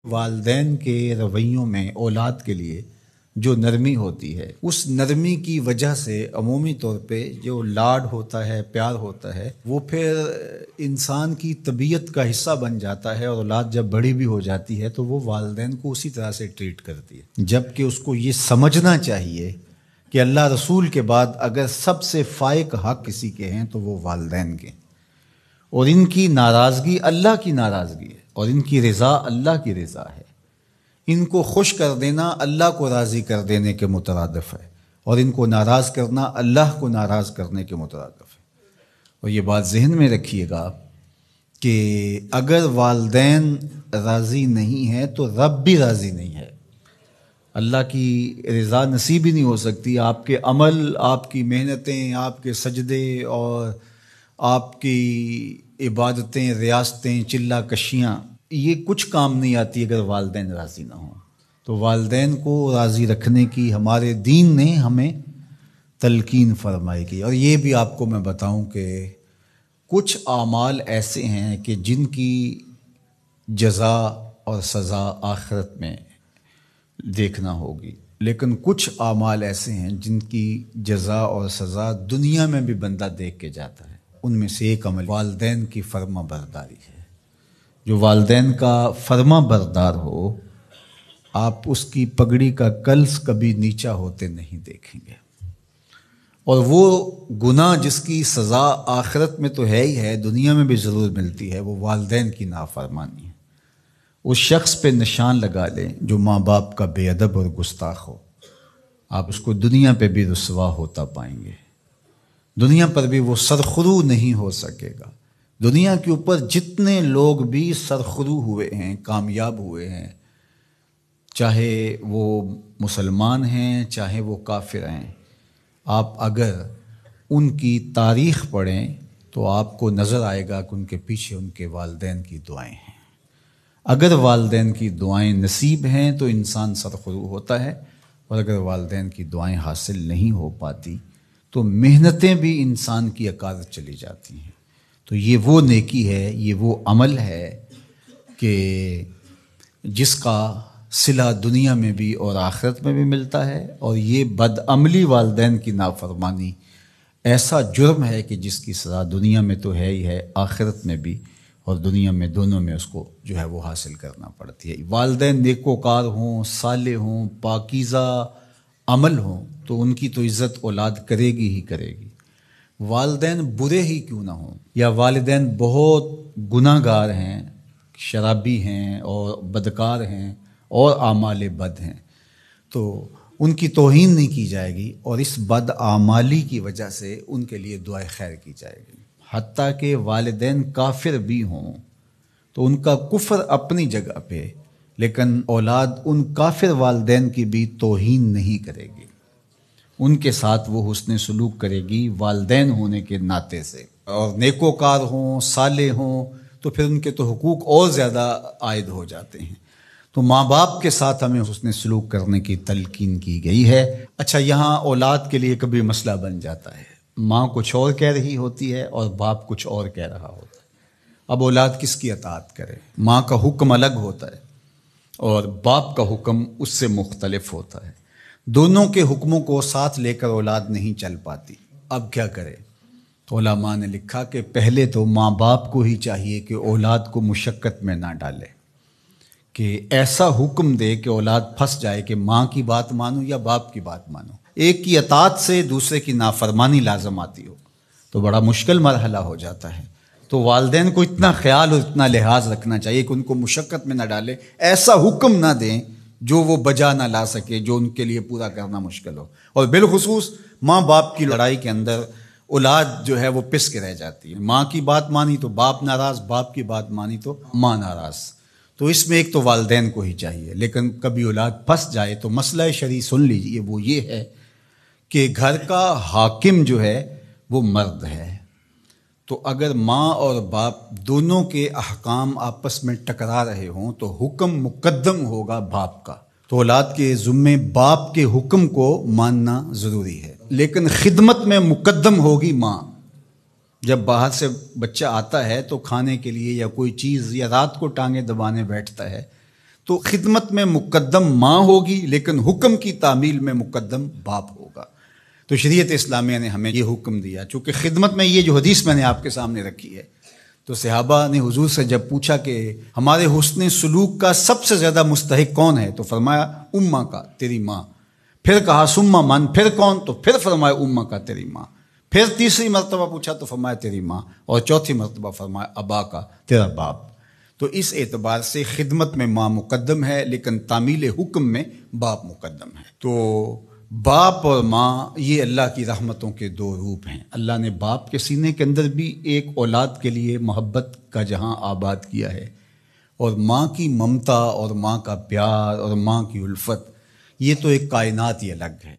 والدین کے رویوں میں اولاد کے لیے جو نرمی ہوتی ہے، اس نرمی کی وجہ سے عمومی طور پہ جو لاڈ ہوتا ہے، پیار ہوتا ہے، وہ پھر انسان کی طبیعت کا حصہ بن جاتا ہے، اور اولاد جب بڑی بھی ہو جاتی ہے تو وہ والدین کو اسی طرح سے ٹریٹ کرتی ہے، جبکہ اس کو یہ سمجھنا چاہیے کہ اللہ رسول کے بعد اگر سب سے فائق حق کسی کے ہیں تو وہ والدین کے، اور ان کی ناراضگی اللہ کی ناراضگی ہے، اور ان کی رضا اللہ کی رضا ہے۔ ان کو خوش کر دینا اللہ کو راضی کر دینے کے مترادف ہے، اور ان کو ناراض کرنا اللہ کو ناراض کرنے کے مترادف ہے۔ اور یہ بات ذہن میں رکھیے گا کہ اگر والدین راضی نہیں ہیں تو رب بھی راضی نہیں ہے۔ اللہ کی رضا نصیب ہی نہیں ہو سکتی، آپ کے عمل، آپ کی محنتیں، آپ کے سجدے اور آپ کی عبادتیں، ریاستیں، چلہ کشیاں، یہ کچھ کام نہیں آتی اگر والدین راضی نہ ہوں۔ تو والدین کو راضی رکھنے کی ہمارے دین نے ہمیں تلقین فرمائی کی۔ اور یہ بھی آپ کو میں بتاؤں کہ کچھ اعمال ایسے ہیں کہ جن کی جزا اور سزا آخرت میں دیکھنا ہوگی، لیکن کچھ اعمال ایسے ہیں جن کی جزا اور سزا دنیا میں بھی بندہ دیکھ کے جاتا ہے۔ ان میں سے ایک عمل والدین کی فرما برداری ہے۔ جو والدین کا فرما بردار ہو، آپ اس کی پگڑی کا کلس کبھی نیچا ہوتے نہیں دیکھیں گے، اور وہ گناہ جس کی سزا آخرت میں تو ہے ہی ہے، دنیا میں بھی ضرور ملتی ہے، وہ والدین کی نافرمانی ہے۔ اس شخص پہ نشان لگا لیں جو ماں باپ کا بے ادب اور گستاخ ہو، آپ اس کو دنیا پہ بھی رسوا ہوتا پائیں گے، دنیا پر بھی وہ سرخرو نہیں ہو سکے گا۔ دنیا کے اوپر جتنے لوگ بھی سرخرو ہوئے ہیں، کامیاب ہوئے ہیں، چاہے وہ مسلمان ہیں چاہے وہ کافر ہیں، آپ اگر ان کی تاریخ پڑھیں تو آپ کو نظر آئے گا کہ ان کے پیچھے ان کے والدین کی دعائیں ہیں۔ اگر والدین کی دعائیں نصیب ہیں تو انسان سرخرو ہوتا ہے، اور اگر والدین کی دعائیں حاصل نہیں ہو پاتی تو محنتیں بھی انسان کی اکارت چلی جاتی ہیں۔ تو یہ وہ نیکی ہے، یہ وہ عمل ہے کہ جس کا صلہ دنیا میں بھی اور آخرت میں بھی ملتا ہے، اور یہ بدعملی والدین کی نافرمانی ایسا جرم ہے کہ جس کی سزا دنیا میں تو ہے ہی ہے، آخرت میں بھی، اور دنیا میں دونوں میں اس کو جو ہے وہ حاصل کرنا پڑتی ہے۔ والدین نیکوکار ہوں، صالح ہوں، پاکیزہ عمل ہوں تو ان کی تو عزت اولاد کرے گی ہی کرے گی۔ والدین برے ہی کیوں نہ ہوں، یا والدین بہت گناہ گار ہیں، شرابی ہیں اور بدکار ہیں اور اعمال بد ہیں، تو ان کی توہین نہیں کی جائے گی، اور اس بد اعمالی کی وجہ سے ان کے لیے دعائے خیر کی جائے گی۔ حتیٰ کہ والدین کافر بھی ہوں تو ان کا کفر اپنی جگہ پہ، لیکن اولاد ان کافر والدین کی بھی توہین نہیں کرے گی، ان کے ساتھ وہ حسن سلوک کرے گی والدین ہونے کے ناطے سے، اور نیکوکار ہوں، صالح ہوں تو پھر ان کے تو حقوق اور زیادہ عائد ہو جاتے ہیں۔ تو ماں باپ کے ساتھ ہمیں حسن سلوک کرنے کی تلقین کی گئی ہے۔ اچھا، یہاں اولاد کے لیے کبھی مسئلہ بن جاتا ہے، ماں کچھ اور کہہ رہی ہوتی ہے اور باپ کچھ اور کہہ رہا ہوتا ہے، اب اولاد کس کی اطاعت کرے؟ ماں کا حکم الگ ہوتا ہے اور باپ کا حکم اس سے مختلف ہوتا ہے، دونوں کے حکموں کو ساتھ لے کر اولاد نہیں چل پاتی۔ اب کیا کرے؟ تو علماء نے لکھا کہ پہلے تو ماں باپ کو ہی چاہیے کہ اولاد کو مشقت میں نہ ڈالے، کہ ایسا حکم دے کہ اولاد پھنس جائے کہ ماں کی بات مانو یا باپ کی بات مانو، ایک کی اطاعت سے دوسرے کی نافرمانی لازم آتی ہو تو بڑا مشکل مرحلہ ہو جاتا ہے۔ تو والدین کو اتنا خیال اور اتنا لحاظ رکھنا چاہیے کہ ان کو مشقت میں نہ ڈالے، ایسا حکم نہ دیں جو وہ بجا نہ لا سکے، جو ان کے لیے پورا کرنا مشکل ہو۔ اور بالخصوص ماں باپ کی لڑائی کے اندر اولاد جو ہے وہ پس کے رہ جاتی ہے، ماں کی بات مانی تو باپ ناراض، باپ کی بات مانی تو ماں ناراض۔ تو اس میں ایک تو والدین کو ہی چاہیے، لیکن کبھی اولاد پھنس جائے تو مسئلہ شرعی سن لیجئے، وہ یہ ہے کہ گھر کا حاکم جو ہے وہ مرد ہے، تو اگر ماں اور باپ دونوں کے احکام آپس میں ٹکرا رہے ہوں تو حکم مقدم ہوگا باپ کا، تو اولاد کے ذمے باپ کے حکم کو ماننا ضروری ہے، لیکن خدمت میں مقدم ہوگی ماں۔ جب باہر سے بچہ آتا ہے تو کھانے کے لیے یا کوئی چیز، یا رات کو ٹانگیں دبانے بیٹھتا ہے تو خدمت میں مقدم ماں ہوگی لیکن حکم کی تعمیل میں مقدم باپ ہوگا۔ تو شریعت اسلامیہ نے ہمیں یہ حکم دیا، چونکہ خدمت میں یہ جو حدیث میں نے آپ کے سامنے رکھی ہے، تو صحابہ نے حضور سے جب پوچھا کہ ہمارے حسن سلوک کا سب سے زیادہ مستحق کون ہے، تو فرمایا اماں کا، تیری ماں۔ پھر کہا سما من، پھر کون؟ تو پھر فرمایا اماں کا، تیری ماں۔ پھر تیسری مرتبہ پوچھا تو فرمایا تیری ماں، اور چوتھی مرتبہ فرمایا ابا کا، تیرا باپ۔ تو اس اعتبار سے خدمت میں ماں مقدم ہے لیکن تعمیل حکم میں باپ مقدم ہے۔ تو باپ اور ماں یہ اللہ کی رحمتوں کے دو روپ ہیں۔ اللہ نے باپ کے سینے کے اندر بھی ایک اولاد کے لیے محبت کا جہاں آباد کیا ہے، اور ماں کی ممتا اور ماں کا پیار اور ماں کی الفت، یہ تو ایک کائنات ہی الگ ہے۔